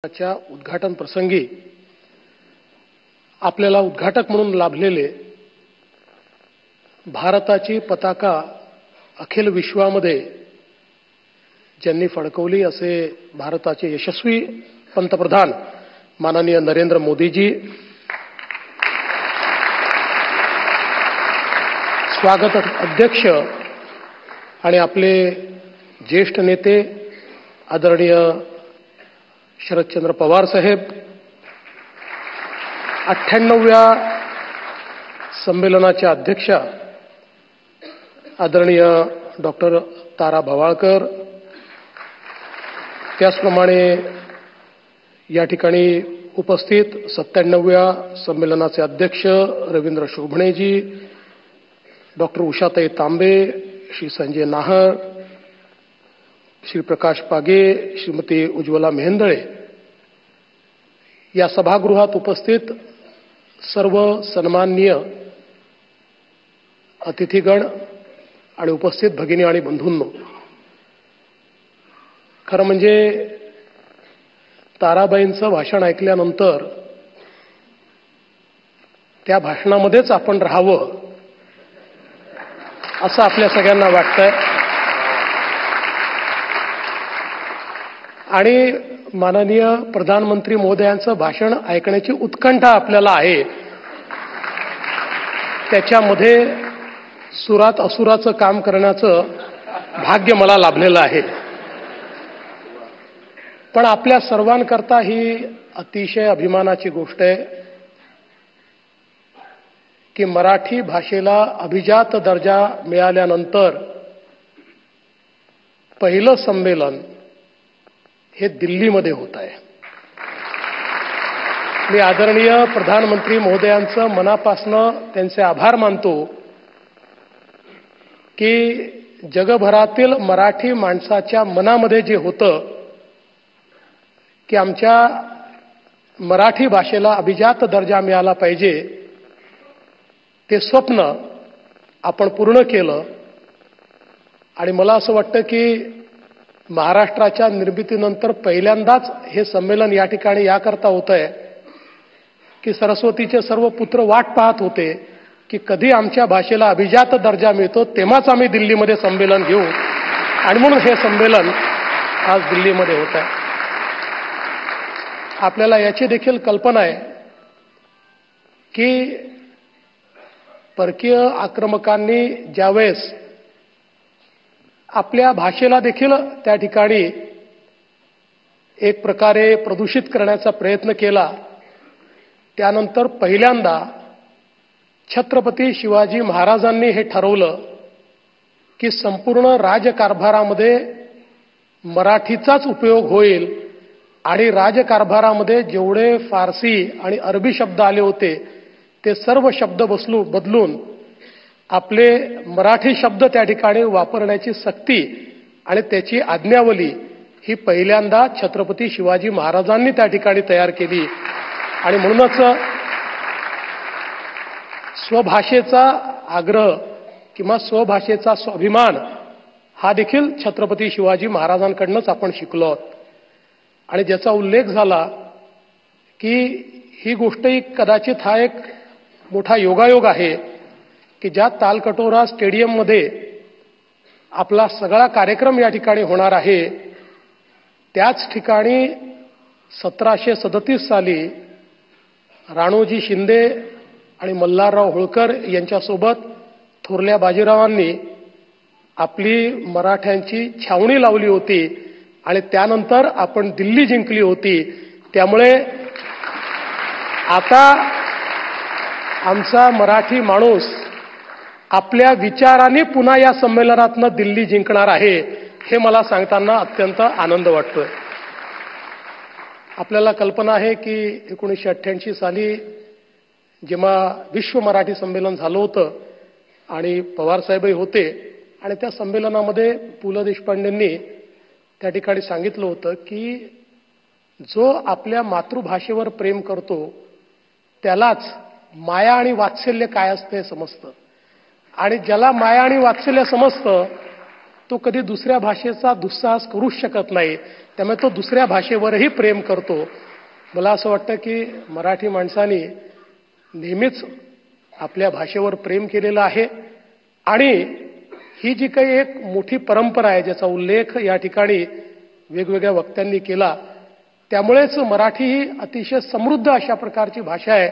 च्या उद्घाटन प्रसंगी आपल्याला उद्घाटक म्हणून लाभलेले भारताची पताका अखिल विश्वामध्ये ज्यांनी फडकवली असे भारताचे यशस्वी पंतप्रधान माननीय नरेंद्र मोदीजी, स्वागत अध्यक्ष आणि आपले ज्येष्ठ नेते आदरणीय शरदचंद्र पवार साहेब, 98व्या संमेलनाच्या अध्यक्षा आदरणीय डॉक्टर तारा भवाळकर, त्याचप्रमाणे या ठिकाणी उपस्थित 97व्या संमेलनाचे अध्यक्ष रवींद्र शोभणेजी, डॉक्टर उषाताई तांबे, श्री संजय नाहर, श्री प्रकाश पागे, श्रीमती उज्ज्वला मेहेंदळे, या सभागृहात उपस्थित सर्व सन्माननीय अतिथीगण आणि उपस्थित भगिनी आणि बंधूंनो, खरं म्हणजे ताराबाईंचं भाषण ऐकल्यानंतर त्या भाषणामध्येच आपण राहावं असं आपल्या सगळ्यांना वाटतंय आणि माननीय प्रधानमंत्री महोदयांचं भाषण ऐकण्याची उत्कंठा आपल्याला आहे. त्याच्यामध्ये सुरात असुराचं काम करण्याचं भाग्य मला लाभलेलं आहे. पण आपल्या सर्वांकरता ही अतिशय अभिमानाची गोष्ट आहे की मराठी भाषेला अभिजात दर्जा मिळाल्यानंतर पहिलं संमेलन हे दिल्लीमध्ये होत आहे. मी आदरणीय प्रधानमंत्री महोदयांचं मनापासनं त्यांचे आभार मानतो की जगभरातील मराठी माणसाच्या मनामध्ये जे होतं की आमच्या मराठी भाषेला अभिजात दर्जा मिळाला पाहिजे, ते स्वप्न आपण पूर्ण केलं. आणि मला असं वाटतं की महाराष्ट्राच्या निर्मितीनंतर पहिल्यांदाच हे संमेलन या ठिकाणी याकरता होत आहे की सरस्वतीचे सर्व पुत्र वाट पाहत होते की कधी आमच्या भाषेला अभिजात दर्जा मिळतो, तेव्हाच आम्ही दिल्लीमध्ये संमेलन घेऊ. आणि म्हणून हे संमेलन आज दिल्लीमध्ये होत आहे. आपल्याला याची देखील कल्पना आहे की परकीय आक्रमकांनी ज्यावेळेस आपल्या भाषेला देखील त्या ठिकाणी एक प्रकारे प्रदूषित करण्याचा प्रयत्न केला, त्यानंतर पहिल्यांदा छत्रपती शिवाजी महाराजांनी हे ठरवलं की संपूर्ण राजकारभारामध्ये मराठीचाच उपयोग होईल आणि राजकारभारामध्ये जेवढे फारसी आणि अरबी शब्द आले होते ते सर्व शब्द बदलून आपले मराठी शब्द त्या ठिकाणी वापरण्याची सक्ती आणि त्याची आज्ञावली ही पहिल्यांदा छत्रपती शिवाजी महाराजांनी त्या ठिकाणी तयार केली. आणि म्हणूनच स्वभाषेचा आग्रह किंवा स्वभाषेचा स्वाभिमान हा देखील छत्रपती शिवाजी महाराजांकडूनच आपण शिकलो आहोत. आणि ज्याचा उल्लेख झाला की ही गोष्टही कदाचित हा एक मोठा योगायोग आहे की ज्या तालकटोरा स्टेडियममध्ये आपला सगळा कार्यक्रम या ठिकाणी होणार आहे, त्याच ठिकाणी 1737 साली राणोजी शिंदे आणि मल्हारराव होळकर यांच्यासोबत थोरल्या बाजीरावांनी आपली मराठ्यांची छावणी लावली होती आणि त्यानंतर आपण दिल्ली जिंकली होती. त्यामुळे आता आमचा मराठी माणूस आपल्या विचारांनी पुन्हा या संमेलनातनं दिल्ली जिंकणार आहे, हे मला सांगताना अत्यंत आनंद वाटतोय. आपल्याला कल्पना आहे की 1988 साली जेव्हा विश्व मराठी संमेलन झालं होतं आणि पवारसाहेबही होते आणि त्या संमेलनामध्ये पु ल देशपांडेंनी त्या ठिकाणी सांगितलं होतं की जो आपल्या मातृभाषेवर प्रेम करतो त्यालाच माया आणि वात्सल्य काय असते समजतं. आणि ज्याला माया आणि वात्सल्य समजतं तो कधी दुसऱ्या भाषेचा दुस्साहस करूच शकत नाही. त्यामुळे तो दुसऱ्या भाषेवरही प्रेम करतो. मला असं वाटतं की मराठी माणसांनी नेहमीच आपल्या भाषेवर प्रेम केलेलं आहे आणि ही जी काही एक मोठी परंपरा आहे ज्याचा उल्लेख या ठिकाणी वेगवेगळ्या वक्त्यांनी केला, त्यामुळेच मराठी ही अतिशय समृद्ध अशा प्रकारची भाषा आहे.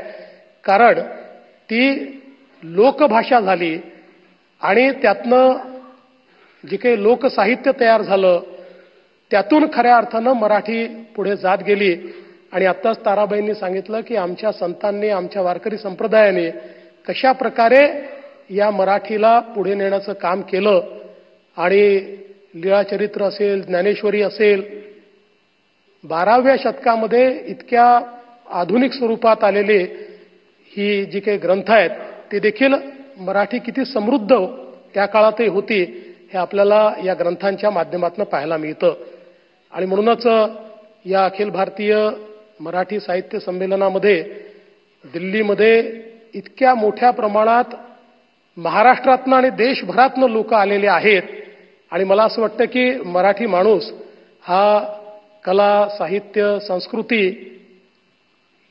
कारण ती लोकभाषा झाली आणि त्यातनं जे काही लोकसाहित्य तयार झालं त्यातून खऱ्या अर्थानं मराठी पुढे जात गेली. आणि आत्ताच ताराबाईंनी सांगितलं की आमच्या संतांनी, आमच्या वारकरी संप्रदायाने कशा प्रकारे या मराठीला पुढे नेण्याचं काम केलं. आणि लीळाचरित्र असेल, ज्ञानेश्वरी असेल, 12व्या शतकामध्ये इतक्या आधुनिक स्वरूपात आलेले ही जी काही ग्रंथ आहेत ते देखील मराठी किती समृद्ध त्या काळातही होती हे आपल्याला या ग्रंथांच्या माध्यमातून पाहायला मिळतं. आणि म्हणूनच या अखिल भारतीय मराठी साहित्य संमेलनामध्ये दिल्लीमध्ये इतक्या मोठ्या प्रमाणात महाराष्ट्रातनं आणि देशभरातनं लोक आलेले आहेत. आणि मला असं वाटतं की मराठी माणूस हा कला, साहित्य, संस्कृती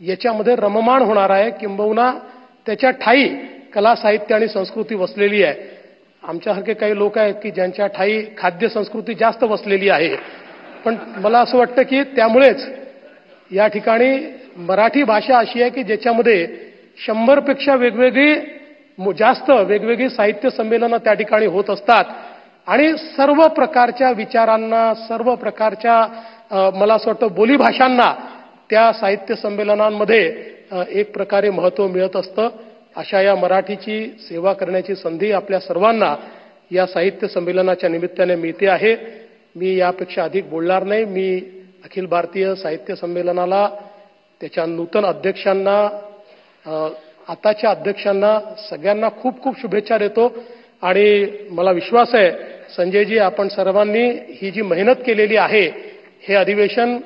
याच्यामध्ये रममाण होणार आहे. किंबहुना त्याच्या ठायी कला, साहित्य आणि संस्कृती वसलेली आहे. आमच्यासारखे काही लोक आहेत की ज्यांच्या ठायी खाद्य संस्कृती जास्त वसलेली आहे. पण मला असं वाटतं की त्यामुळेच या ठिकाणी मराठी भाषा अशी आहे की ज्याच्यामध्ये 100पेक्षा जास्त वेगवेगळी साहित्य संमेलनं त्या ठिकाणी होत असतात. आणि सर्व प्रकारच्या विचारांना, सर्व प्रकारच्या मला असं वाटतं बोलीभाषांना त्या साहित्य संमेलनांमध्ये एक प्रकारे महत्त्व मिळत असतं. अशा या मराठीची सेवा करण्याची संधी आपल्या सर्वांना या साहित्य संमेलनाच्या निमित्ताने मिळते आहे. मी यापेक्षा अधिक बोलणार नाही. मी अखिल भारतीय साहित्य संमेलनाला, त्याच्या नूतन अध्यक्षांना, आताच्या अध्यक्षांना सगळ्यांना खूप खूप शुभेच्छा देतो. आणि मला विश्वास आहे संजयजी, आपण सर्वांनी ही जी मेहनत केलेली आहे, हे अधिवेशन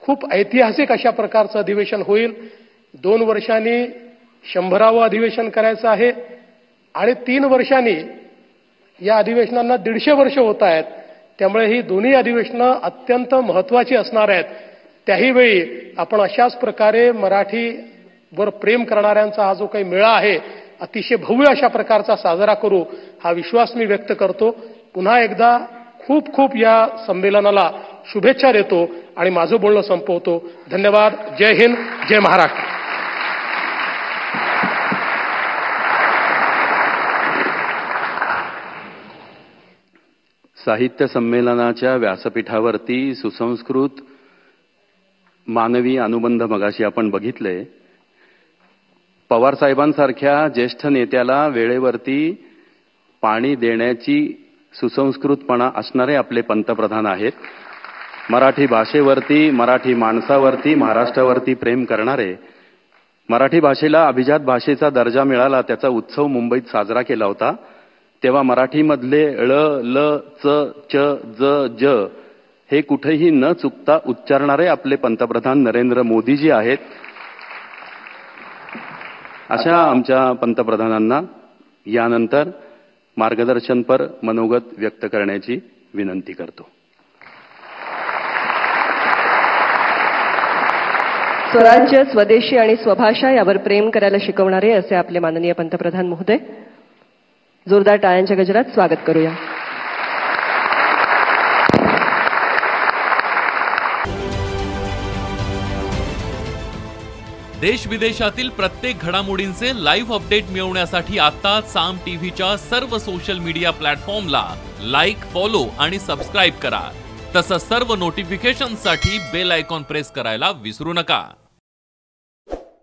खूप ऐतिहासिक अशा प्रकारचं अधिवेशन होईल. 2 वर्षांनी 100वे अधिवेशन करायचं आहे आणि 3 वर्षांनी या अधिवेशनांना 150 वर्ष होत आहेत. त्यामुळे ही दोन्ही अधिवेशनं अत्यंत महत्त्वाची असणार आहेत. त्याही वेळी आपण अशाच प्रकारे मराठीवर प्रेम करणाऱ्यांचा हा जो काही मेळा आहे अतिशय भव्य अशा प्रकारचा साजरा करू, हा विश्वास मी व्यक्त करतो. पुन्हा एकदा खूप खूप या संमेलनाला शुभेच्छा देतो आणि माझं बोलणं संपवतो. धन्यवाद. जय हिंद, जय महाराष्ट्र. साहित्य संमेलनाच्या व्यासपीठावरती सुसंस्कृत मानवी अनुबंध मगाशी आपण बघितले. पवार साहेबांसारख्या ज्येष्ठ नेत्याला वेळेवरती पाणी देण्याची सुसंस्कृतपणा असणारे आपले पंतप्रधान आहेत. मराठी भाषेवरती, मराठी माणसावरती, महाराष्ट्रावरती प्रेम करणारे. मराठी भाषेला अभिजात भाषेचा दर्जा मिळाला, त्याचा उत्सव मुंबईत साजरा केला होता. तेव्हा मराठीमधले ळ, ल, च, च, ज, ज हे कुठेही न चुकता उच्चारणारे आपले पंतप्रधान नरेंद्र मोदीजी आहेत. अशा आमच्या पंतप्रधानांना यानंतर मार्गदर्शनपर मनोगत व्यक्त करण्याची विनंती करतो. स्वराज्य, स्वदेशी आणि स्वभाषा यावर प्रेम करायला शिकवणारे असे आपले माननीय पंतप्रधान महोदय. जोरदार टाळ्यांच्या गजरात स्वागत करूया. देश विदेशातील प्रत्येक घडामोडींचे लाईव्ह अपडेट मिळवण्यासाठी आता साम टीव्हीच्या सर्व सोशल मीडिया प्लॅटफॉर्मला लाईक, फॉलो आणि सबस्क्राईब करा. तसंच सर्व नोटिफिकेशनसाठी बेल आयकॉन प्रेस करायला विसरू नका.